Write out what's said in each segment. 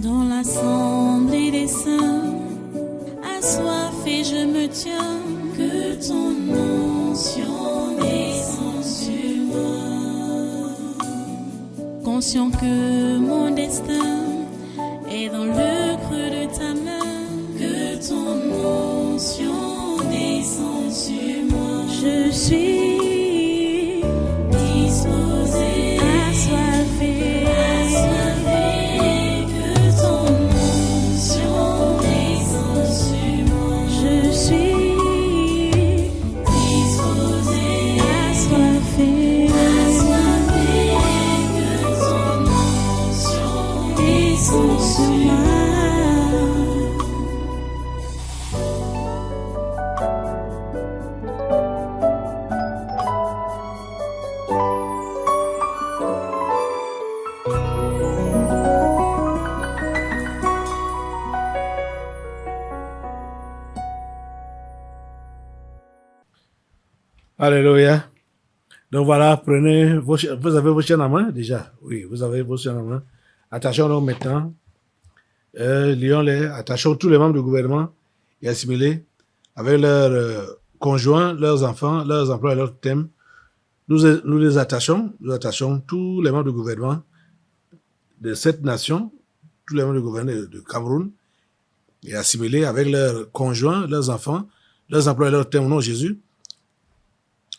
Dans l'assemblée des saints, assoiffé je me tiens, que ton onction descende sur moi. Conscient que mon destin est dans le creux de ta main, que ton onction descende sur moi. Je suis disposé, assoiffé, que ton onction descende sur moi. Je suis disposé, assoiffé, que ton onction descende sur moi. Alléluia. Donc voilà, prenez vous avez vos chaînes en main déjà. Oui, vous avez vos chaînes en main. Attachons-nous maintenant. Lions-les, attachons tous les membres du gouvernement et assimilés avec leurs conjoints, leurs enfants, leurs emplois et leurs thèmes. Nous les attachons, tous les membres du gouvernement de cette nation, tous les membres du gouvernement de Cameroun et assimilés avec leurs conjoints, leurs enfants, leurs emplois et leurs thèmes au nom de Jésus.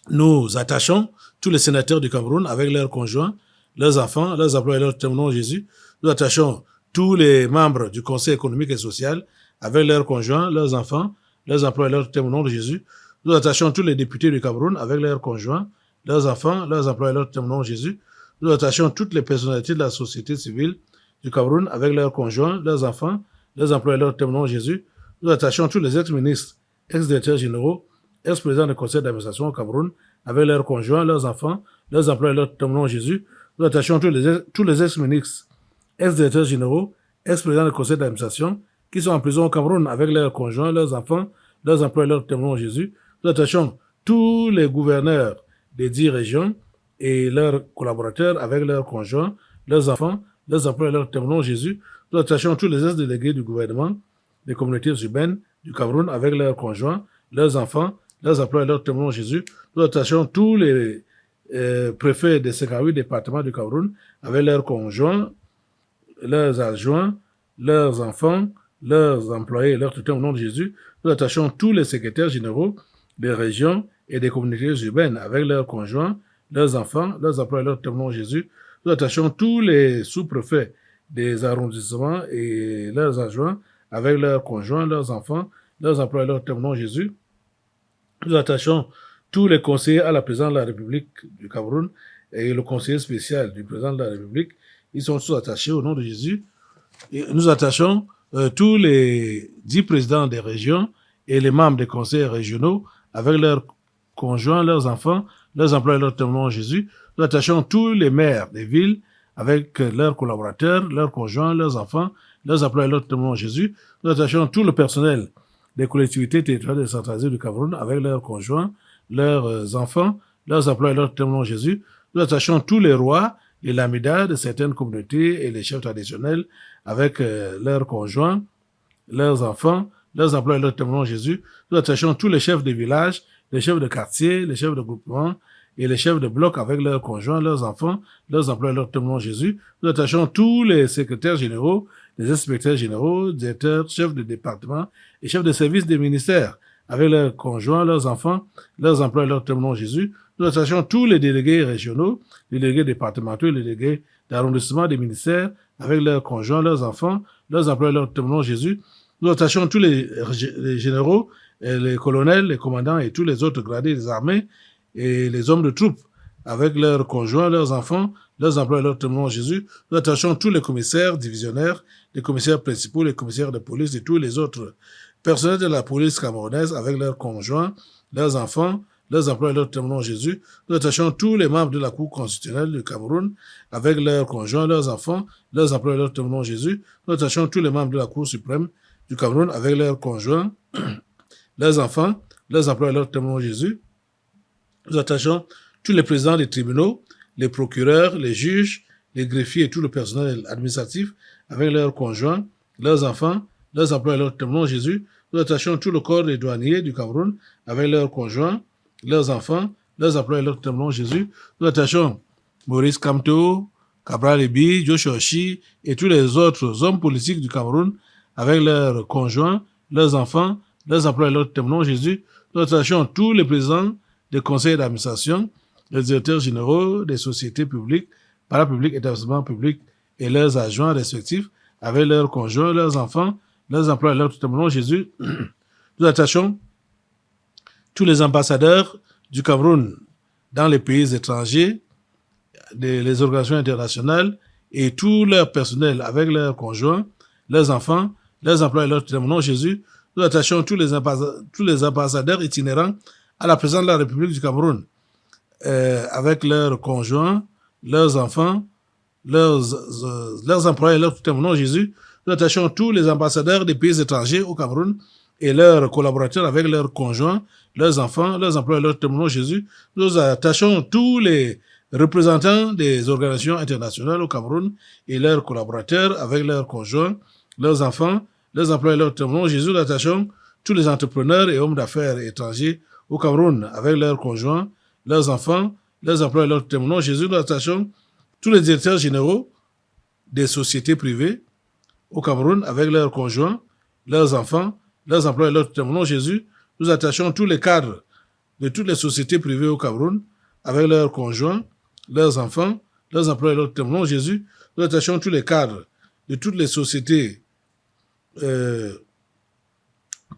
Nous attachons tous les sénateurs du Cameroun avec leurs conjoints, leurs enfants, leurs emplois et leurs thèmes au nom de Jésus. Nous attachons tous les membres du Conseil économique et social avec leurs conjoints, leurs enfants, leurs emplois et leurs thèmes au nom de Jésus. Nous attachons tous les députés du Cameroun avec leurs conjoints, leurs enfants, leurs emplois et leurs thèmes au nom de Jésus. Nous attachons toutes les personnalités de la société civile du Cameroun avec leurs conjoints, leurs enfants, leurs emplois et leurs thèmes au nom de Jésus. Nous attachons tous les ex-ministres, ex-directeurs généraux, ex-présidents du conseil d'administration au Cameroun, avec leurs conjoints, leurs enfants, leurs emplois et leurs thèmes au nom de Jésus. Nous attachons tous les ex-ministres, ex-directeurs généraux, ex-présidents du conseil d'administration, qui sont en prison au Cameroun avec leurs conjoints, leurs enfants, leurs emplois et leurs thèmes au nom de Jésus. Nous attachons tous les gouverneurs des 10 régions et leurs collaborateurs avec leurs conjoints, leurs enfants, leurs emplois et leurs thèmes au nom de Jésus. Nous attachons tous les ex-délégués du gouvernement des communautés urbaines du Cameroun avec leurs conjoints, leurs enfants, leurs emplois et leurs thèmes au nom de Jésus. Nous attachons tous les préfets des 58 départements du Cameroun avec leurs conjoints, leurs adjoints, leurs enfants, leurs employés et leurs tuteurs au nom de Jésus. Nous attachons tous les secrétaires généraux des régions et des communautés urbaines avec leurs conjoints, leurs enfants, leurs emplois et leurs tuteurs au nom de Jésus. Nous attachons tous les sous-préfets des arrondissements et leurs adjoints avec leurs conjoints, leurs enfants, leurs emplois et leurs tuteurs au nom de Jésus. Nous attachons tous les conseillers à la présidence de la République du Cameroun et le conseiller spécial du président de la République. Ils sont tous attachés au nom de Jésus. Et nous attachons tous les 10 présidents des régions et les membres des conseils régionaux avec leurs conjoints, leurs enfants, leurs emplois et leurs thèmes au nom de Jésus. Nous attachons tous les maires des villes avec leurs collaborateurs, leurs conjoints, leurs enfants, leurs emplois et leurs thèmes au nom de Jésus. Nous attachons tout le personnel des collectivités territoriales décentralisées du Cameroun avec leurs conjoints, leurs enfants, leurs emplois et leurs thèmes au nom de Jésus. Nous attachons tous les rois et l'amida de certaines communautés et les chefs traditionnels avec leurs conjoints, leurs enfants, leurs emplois et leurs thèmes au nom de Jésus. Nous attachons tous les chefs de village, les chefs de quartier, les chefs de groupement et les chefs de bloc avec leurs conjoints, leurs enfants, leurs emplois et leurs thèmes au nom de Jésus. Nous attachons tous les secrétaires généraux, les inspecteurs généraux, directeurs, chefs de département et chefs de service des ministères avec leurs conjoints, leurs enfants, leurs emplois et leurs thèmes au nom de Jésus. Nous attachons tous les délégués régionaux, les délégués départementaux et les délégués d'arrondissement des ministères avec leurs conjoints, leurs enfants, leurs emplois et leurs thèmes au nom de Jésus. Nous attachons tous les généraux, les colonels, les commandants et tous les autres gradés des armées et les hommes de troupes avec leurs conjoints, leurs enfants, leurs emplois et leurs thèmes au nom de Jésus. Nous attachons tous les commissaires divisionnaires, les commissaires principaux, les commissaires de police et tous les autres personnels de la police camerounaise avec leurs conjoints, leurs enfants, leurs emplois et leurs thèmes au nom de Jésus. Nous attachons tous les membres de la Cour constitutionnelle du Cameroun avec leurs conjoints, leurs enfants, leurs emplois et leurs thèmes au nom de Jésus. Nous attachons tous les membres de la Cour suprême du Cameroun avec leurs conjoints, leurs enfants, leurs emplois et leurs thèmes au nom de Jésus. Nous attachons tous les présidents des tribunaux, les procureurs, les juges les greffiers et tout le personnel administratif avec leurs conjoints, leurs enfants, leurs emplois et leurs témoins, Jésus. Nous attachons tout le corps des douaniers du Cameroun avec leurs conjoints, leurs enfants, leurs emplois et leurs témoins, Jésus. Nous attachons Maurice Kamto, Cabral Ebi, Joshua Shi et tous les autres hommes politiques du Cameroun avec leurs conjoints, leurs enfants, leurs emplois et leurs témoins, Jésus. Nous attachons tous les présidents des conseils d'administration, les directeurs généraux des sociétés publiques, parapubliques, établissements publics et leurs adjoints respectifs avec leurs conjoints, leurs enfants, leurs emplois et leurs témoins, Jésus. Nous attachons tous les ambassadeurs du Cameroun dans les pays étrangers, les organisations internationales et tout leur personnel avec leurs conjoints, leurs enfants, leurs emplois et leurs témoins, Jésus. Nous attachons tous les ambassadeurs itinérants à la présidence de la République du Cameroun avec leurs conjoints, leurs enfants, leurs emplois et leurs témoins, Jésus. Nous attachons tous les ambassadeurs des pays étrangers au Cameroun et leurs collaborateurs avec leurs conjoints, leurs enfants, leurs emplois et leurs témoins, Jésus. Nous attachons tous les représentants des organisations internationales au Cameroun et leurs collaborateurs avec leurs conjoints, leurs enfants, leurs emplois et leurs témoins, Jésus. Nous attachons tous les entrepreneurs et hommes d'affaires étrangers au Cameroun avec leurs conjoints, leurs enfants, leurs emplois et leurs témoins, Jésus. Nous attachons tous les directeurs généraux des sociétés privées au Cameroun avec leurs conjoints, leurs enfants, leurs emplois et leurs témoins, Jésus. Nous attachons tous les cadres de toutes les sociétés privées au Cameroun avec leurs conjoints, leurs enfants, leurs emplois et leurs témoins, Jésus. Nous attachons tous les cadres de toutes les sociétés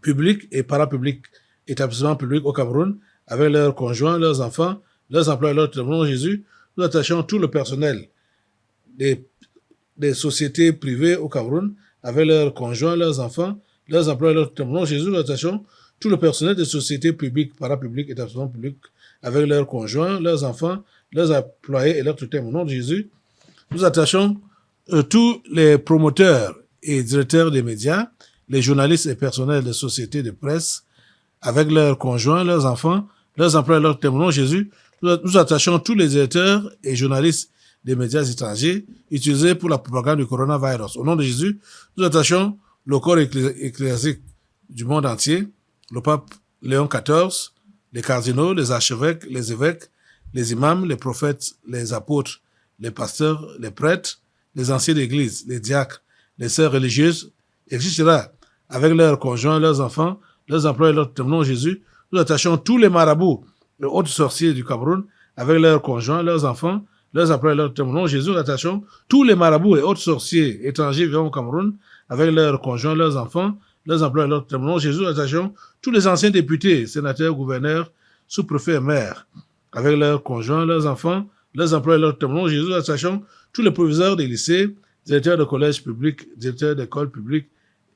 publics et parapublics, établissements publics au Cameroun, avec leurs conjoints, leurs enfants, leurs emplois et leurs témoins, Jésus. Nous attachons tout le personnel des sociétés privées au Cameroun, avec leurs conjoints, leurs enfants, leurs emplois et leurs témoins, Jésus. Nous attachons tout le personnel des sociétés publiques, parapubliques, établissements publics, avec leurs conjoints, leurs enfants, leurs employés et leurs témoins, Jésus. Nous attachons tous les promoteurs et directeurs des médias, les journalistes et personnels des sociétés de presse, avec leurs conjoints, leurs enfants, leurs emplois et leurs témoins, Jésus. Nous attachons tous les directeurs et journalistes des médias étrangers utilisés pour la propagande du coronavirus. Au nom de Jésus, nous attachons le corps ecclésiastique du monde entier, le pape Léon XIV, les cardinaux, les archevêques, les évêques, les imams, les prophètes, les apôtres, les pasteurs, les prêtres, les anciens d'église, les diacres, les sœurs religieuses, etc. Avec leurs conjoints, leurs enfants, leurs emplois et leurs témoins, Jésus. Nous attachons tous les marabouts, les hautes sorciers du Cameroun, avec leurs conjoints, leurs enfants, leurs emplois et leurs témoins, Jésus. Nous attachons tous les marabouts et hautes sorciers étrangers vivant au Cameroun, avec leurs conjoints, leurs enfants, leurs emplois et leurs témoins, Jésus. Nous attachons tous les anciens députés, sénateurs, gouverneurs, sous-préfets et maires, avec leurs conjoints, leurs enfants, leurs emplois et leurs témoins, Jésus. Nous attachons tous les proviseurs des lycées, directeurs de collèges publics, directeurs d'écoles publiques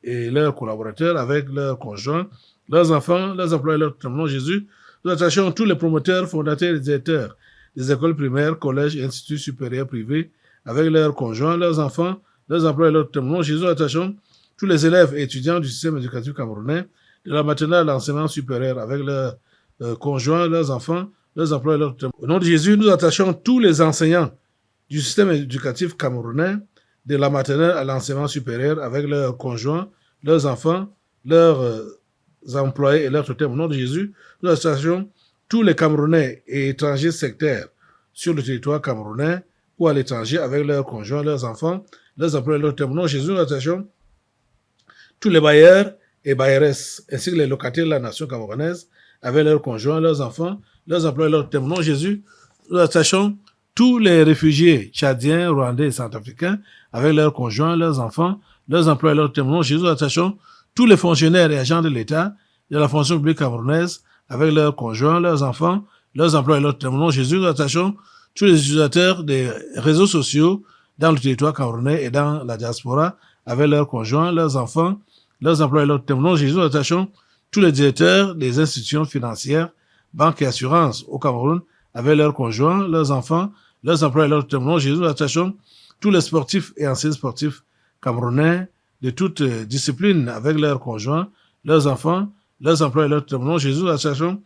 et leurs collaborateurs avec leurs conjoints, leurs enfants, leurs emplois et leurs témoins, Jésus. Nous attachons tous les promoteurs, fondateurs et directeurs des écoles primaires, collèges et instituts supérieurs privés avec leurs conjoints, leurs enfants, leurs emplois et leurs témoins, Jésus. Nous attachons tous les élèves et étudiants du système éducatif camerounais, de la maternelle à l'enseignement supérieur avec leurs conjoints, leurs enfants, leurs emplois et leurs témoins. Au nom de Jésus, nous attachons tous les enseignants du système éducatif camerounais, de la maternelle à l'enseignement supérieur avec leurs conjoints, leurs enfants, leurs employés et leurs tuteurs. Au nom de Jésus, nous attachons tous les Camerounais et étrangers sectaires sur le territoire camerounais ou à l'étranger avec leurs conjoints, leurs enfants, leurs employés et leurs tuteurs. Au nom de Jésus, nous attachons tous les bailleurs et bailleresses ainsi que les locataires de la nation camerounaise avec leurs conjoints, leurs enfants, leurs employés et leurs tuteurs. Au nom de Jésus, nous attachons tous les réfugiés tchadiens, rwandais et centrafricains avec leurs conjoints, leurs enfants, leurs emplois et leurs témoins. Jésus, nous attachons tous les fonctionnaires et agents de l'État de la fonction publique camerounaise avec leurs conjoints, leurs enfants, leurs emplois et leurs témoins. Jésus, nous attachons tous les utilisateurs des réseaux sociaux dans le territoire camerounais et dans la diaspora avec leurs conjoints, leurs enfants, leurs emplois et leurs témoins. Jésus, nous attachons tous les directeurs des institutions financières, banques et assurances au Cameroun avec leurs conjoints, leurs enfants, leurs emplois et leurs témoins. Jésus, nous attachons tous les sportifs et anciens sportifs camerounais de toutes disciplines avec leurs conjoints, leurs enfants, leurs emplois et leurs témoins. Jésus, nous attachons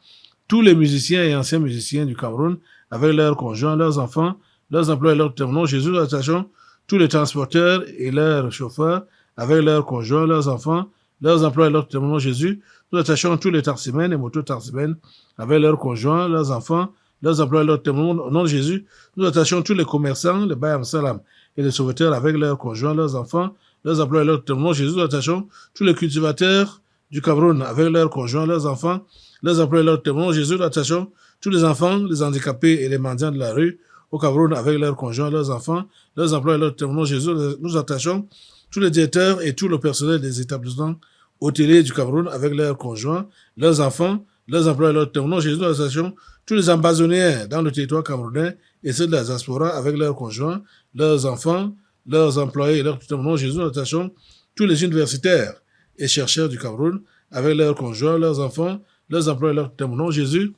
tous les musiciens et anciens musiciens du Cameroun avec leurs conjoints, leurs enfants, leurs employés et leurs tutelles. Au nom de Jésus, nous attachons tous les transporteurs et leurs chauffeurs avec leurs conjoints, leurs enfants, leurs employés et leurs tutelles. Au nom de Jésus, nous attachons tous les taximens et moto-taximens avec leurs conjoints, leurs enfants, leurs employés et leurs tutelles. Au nom de Jésus, nous attachons tous les commerçants, les Bayam Salam et les sauveteurs avec leurs conjoints, leurs enfants, leurs employés et leurs tutelles. Au nom de Jésus, nous attachons tous les cultivateurs du Cameroun avec leurs conjoints, leurs enfants, leurs employés et leurs tutelles. Au nom de Jésus, nous attachons tous les enfants, les handicapés et les mendiants de la rue au Cameroun avec leurs conjoints, leurs enfants, leurs employés et leurs tutelles. Au nom de Jésus, nous attachons tous les directeurs et tout le personnel des établissements hôteliers du Cameroun avec leurs conjoints, leurs enfants, leurs employés et leurs tutelles. Au nom de Jésus, nous attachons tous les ambassadeurs dans le territoire camerounais et ceux de la diaspora avec leurs conjoints, leurs enfants, leurs employés et leurs tutelles. Au nom de Jésus, nous attachons tous les universitaires et chercheurs du Cameroun avec leurs conjoints, leurs enfants, leurs employés et leurs tutelles. Au nom de Jésus,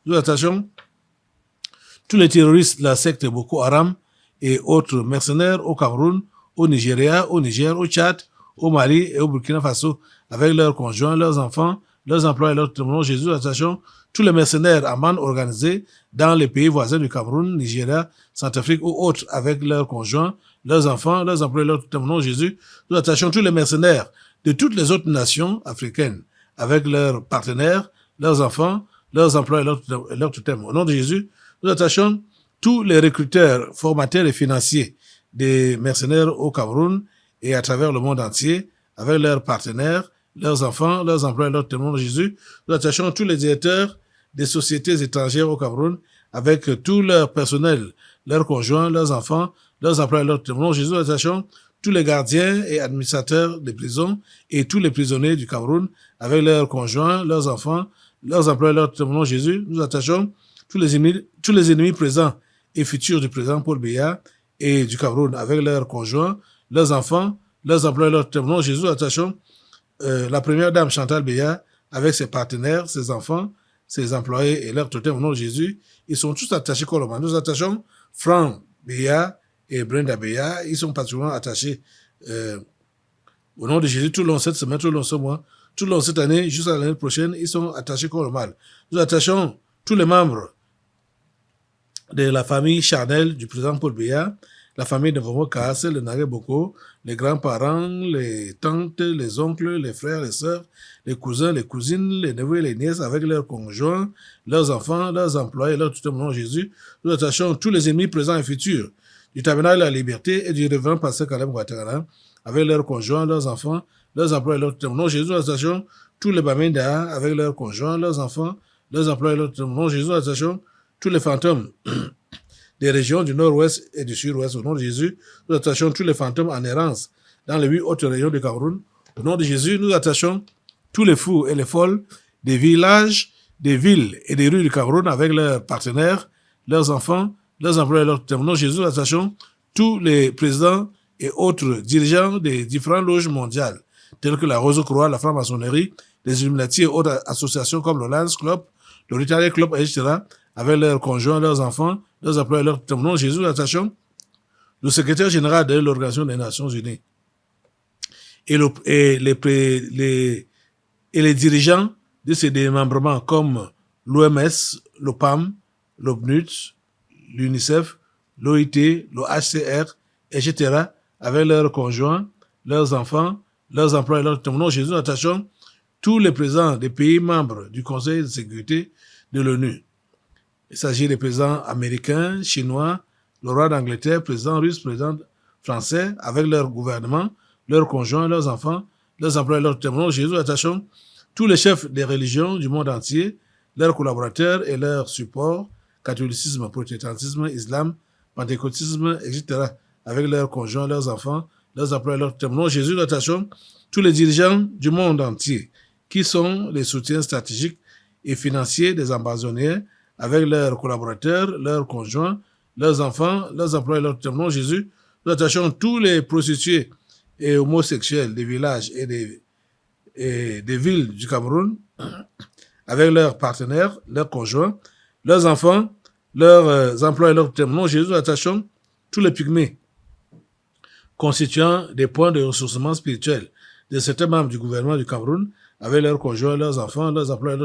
nous attachons tous les terroristes de la secte Boko Haram et autres mercenaires au Cameroun, au Nigeria, au Niger, au Tchad, au Mali et au Burkina Faso, avec leurs conjoints, leurs enfants, leurs employés et leurs tutelles. Au nom de Jésus, nous attachons tous les mercenaires à bande organisée dans les pays voisins du Cameroun, Nigeria, Centrafrique ou autres, avec leurs conjoints, leurs enfants, leurs employés et leurs tutelles. Au nom de Jésus, nous attachons tous les mercenaires de toutes les autres nations africaines, avec leurs partenaires, leurs enfants, leurs employés et leurs tutelles. Au nom de Jésus, nous attachons tous les recruteurs, formateurs et financiers des mercenaires au Cameroun et à travers le monde entier, avec leurs partenaires, leurs enfants, leurs employés et leurs tutelles. Au nom de Jésus, nous attachons tous les directeurs des sociétés étrangères au Cameroun, avec tout leur personnel, leurs conjoints, leurs enfants, leurs employés et leurs tutelles. Au nom de Jésus, nous attachons tous les gardiens et administrateurs des prisons et tous les prisonniers du Cameroun, avec leurs conjoints, leurs enfants, leurs employés et leurs tutelles. Au nom de Jésus, nous attachons tous les ennemis présents et futurs du président Paul Biya et du Cameroun, avec leurs conjoints, leurs enfants, leurs employés et leurs tutelles. Au nom de Jésus, nous attachons la première dame Chantal Biya avec ses partenaires, ses enfants, ses employés et leurs tutelles. Au nom de Jésus, ils sont tous attachés Colomba. Nous attachons Franck Biya et Brenda Biya, ils sont particulièrement attachés au nom de Jésus tout le long de cette semaine, tout le long de ce mois, tout le long de cette année, jusqu'à l'année prochaine, ils sont attachés Colomba. Nous attachons tous les membres de la famille charnelle du président Paul Biya, la famille de Vomo Kaase, le Nagé Boko, les grands-parents, les tantes, les oncles, les frères, les sœurs, les cousins, les cousines, les neveux et les nièces avec leurs conjoints, leurs enfants, leurs employés, leurs tutelles. Au nom de Jésus, nous attachons tous les ennemis présents et futurs du tabernacle de la liberté et du révérend pasteur Caleb Ouattara avec leurs conjoints, leurs enfants, leurs employés, leurs tutelles. Au nom de Jésus, nous attachons tous les Bamenda avec leurs conjoints, leurs enfants, leurs employés, leurs tutelles. Au nom de Jésus, nous attachons tous les fantômes des régions du nord-ouest et du sud-ouest. Au nom de Jésus, nous attachons tous les fantômes en errance dans les 8 autres régions du Cameroun. Au nom de Jésus, nous attachons tous les fous et les folles des villages, des villes et des rues du Cameroun avec leurs partenaires, leurs enfants, leurs employés, leurs tutelles. Au nom de Jésus, nous attachons tous les présidents et autres dirigeants des différentes loges mondiales, telles que la Rose-Croix, la franc-maçonnerie, les Illuminati et autres associations comme le Lions Club, le Rotary Club, etc., avec leurs conjoints, leurs enfants, leurs employés, leurs tutelles. Au nom de Jésus, nous attachons le secrétaire général de l'Organisation des Nations Unies et les dirigeants de ces démembrements comme l'OMS, l'OPAM, l'OPNUD, l'UNICEF, l'OIT, le HCR, etc., avec leurs conjoints, leurs enfants, leurs employés, leurs tutelles. Au nom de Jésus, nous attachons tous les présidents des pays membres du Conseil de sécurité de l'ONU. Il s'agit des présidents américains, chinois, le roi d'Angleterre, président russe, président français, avec leur gouvernement, leurs conjoints, leurs enfants, leurs employés, leurs tutelles. Au nom de Jésus, nous attachons tous les chefs des religions du monde entier, leurs collaborateurs et leurs supports, catholicisme, protestantisme, islam, pentecôtisme, etc., avec leurs conjoints, leurs enfants, leurs employés, leurs tutelles. Au nom de Jésus, nous attachons tous les dirigeants du monde entier, qui sont les soutiens stratégiques et financiers des ambassadeurs, avec leurs collaborateurs, leurs conjoints, leurs enfants, leurs employés, leurs tutelles. Au nom de Jésus, nous attachons tous les prostituées et homosexuels des villages et des villes du Cameroun, avec leurs partenaires, leurs conjoints, leurs enfants, leurs employés, leurs tutelles. Au nom de Jésus, nous attachons tous les pygmées constituant des points de ressourcement spirituel de certains membres du gouvernement du Cameroun, avec leurs conjoints, leurs enfants, leurs employés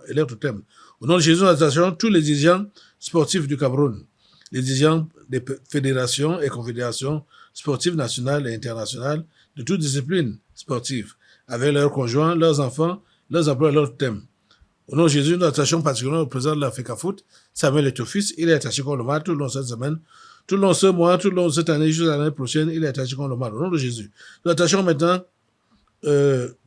et leurs tutelles. Au nom de Jésus, nous attachons tous les dirigeants sportifs du Cameroun, les dirigeants des fédérations et confédérations sportives nationales et internationales de toutes disciplines sportives, avec leurs conjoints, leurs enfants, leurs emplois et leurs thèmes. Au nom de Jésus, nous attachons particulièrement au président de l'Africa Foot, Samuel Eto'o-Fils. Il est attaché contre le mal tout le long de cette semaine, tout le long de ce mois, tout le long de cette année, jusqu'à l'année prochaine, il est attaché contre le mal. Au nom de Jésus. Nous attachons maintenant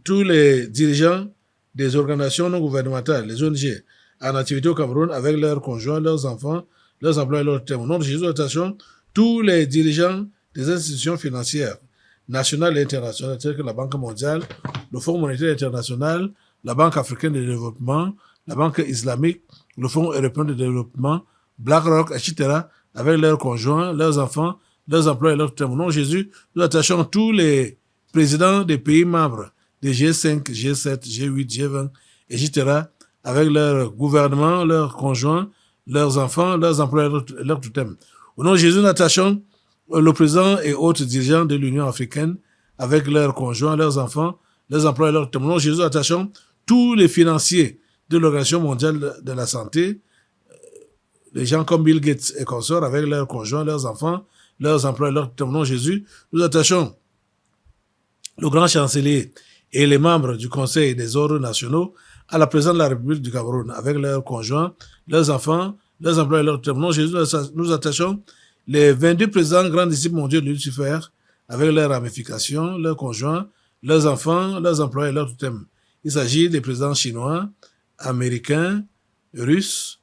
tous les dirigeants des organisations non gouvernementales, les ONG, en activité au Cameroun, avec leurs conjoints, leurs enfants, leurs emplois et leurs thèmes. Au nom de Jésus, nous attachons tous les dirigeants des institutions financières nationales et internationales, telles que la Banque mondiale, le Fonds monétaire international, la Banque africaine de développement, la Banque islamique, le Fonds européen de développement, BlackRock, etc., avec leurs conjoints, leurs enfants, leurs emplois et leurs thèmes. Au nom de Jésus, nous attachons tous les présidents des pays membres des G5, G7, G8, G20, etc., avec leurs gouvernements, leurs conjoints, leurs enfants, leurs emplois et leurs thèmes. Au nom de Jésus, nous attachons le président et autres dirigeants de l'Union africaine avec leurs conjoints, leurs enfants, leurs emplois et leurs thèmes. Au nom de Jésus, nous attachons tous les financiers de l'Organisation mondiale de la santé, les gens comme Bill Gates et consorts avec leurs conjoints, leurs enfants, leurs emplois et leurs thèmes. Au nom de Jésus, nous attachons le grand chancelier et les membres du Conseil des ordres nationaux à la présidence de la République du Cameroun avec leurs conjoints, leurs enfants, leurs emplois et leurs thèmes. Au nom de Jésus, nous attachons les 22 présidents grands disciples mondiaux de Lucifer avec leurs ramifications, leurs conjoints, leurs enfants, leurs emplois et leurs thèmes. Il s'agit des présidents chinois, américains, russes,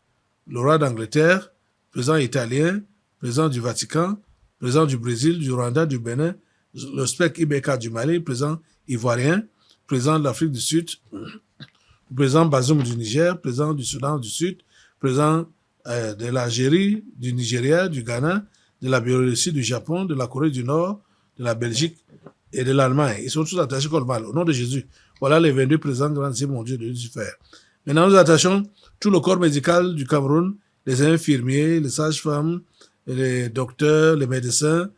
le roi d'Angleterre, président italien, président du Vatican, président du Brésil, du Rwanda, du Bénin, le SPEC Ibeka du Mali, président ivoirien, président de l'Afrique du Sud, président Bazoum du Niger, président du Soudan du Sud, président de l'Algérie, du Nigeria, du Ghana, de la Biélorussie, du Japon, de la Corée du Nord, de la Belgique et de l'Allemagne. Ils sont tous attachés comme mal. Au nom de Jésus, voilà les 22 présidents grands disciples mondiaux de Lucifer. Maintenant, nous attachons tout le corps médical du Cameroun, les infirmiers, les sages-femmes, les docteurs, les médecins,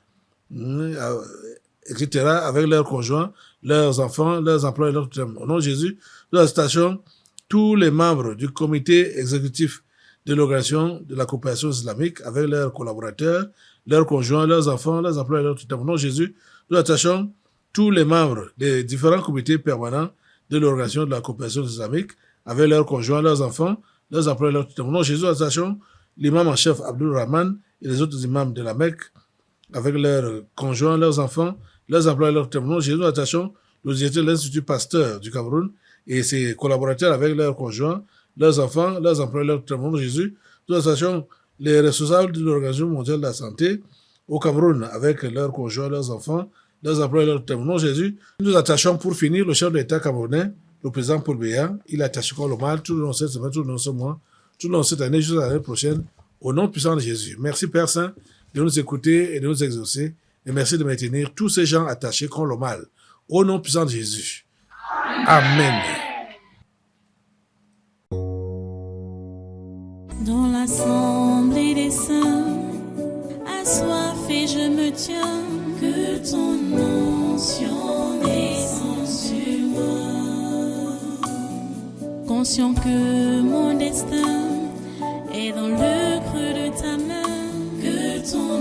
etc., avec leurs conjoints, leurs enfants, leurs emplois et leurs thèmes. Au nom de Jésus, nous attachons tous les membres du comité exécutif de l'organisation de la coopération islamique avec leurs collaborateurs, leurs conjoints, leurs enfants, leurs emplois et leurs thèmes. Au nom de Jésus, nous attachons tous les membres des différents comités permanents de l'organisation de la coopération islamique avec leurs conjoints, leurs enfants, leurs emplois et leurs thèmes. Au nom de Jésus, nous attachons l'imam en chef Abdul Rahman et les autres imams de la Mecque avec leurs conjoints, leurs enfants, leurs emplois et leurs thèmes. Au nom de Jésus, nous attachons le directeur de l'Institut Pasteur du Cameroun et ses collaborateurs avec leurs conjoints, leurs enfants, leurs emplois et leurs thèmes. Au nom de Jésus, nous attachons les responsables de l'Organisation mondiale de la santé au Cameroun avec leurs conjoints, leurs enfants, leurs emplois et leurs thèmes. Au nom de Jésus, nous attachons pour finir le chef de l'État camerounais, le président Paul Biya. Il est attaché contre le mal tout le long de cette semaine, tout le long de ce mois, tout le long de cette année, jusqu'à l'année prochaine, au nom puissant de Jésus. Merci Père Saint de nous écouter et de nous exaucer. Et merci de maintenir tous ces gens attachés contre le mal. Au nom puissant de Jésus. Amen. Dans l'assemblée des saints, assoiffé je me tiens, que ton onction descende sur moi. Conscient que mon destin est dans le creux de ta main, que ton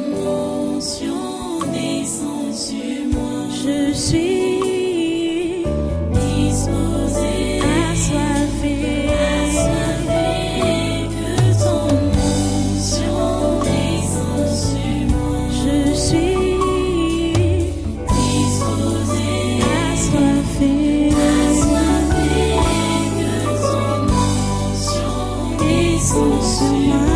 onction descende sur moi. Je suis disposé, assoiffé, que ton onction descende sur moi. Je suis disposé, assoiffé, que ton onction descende sur moi.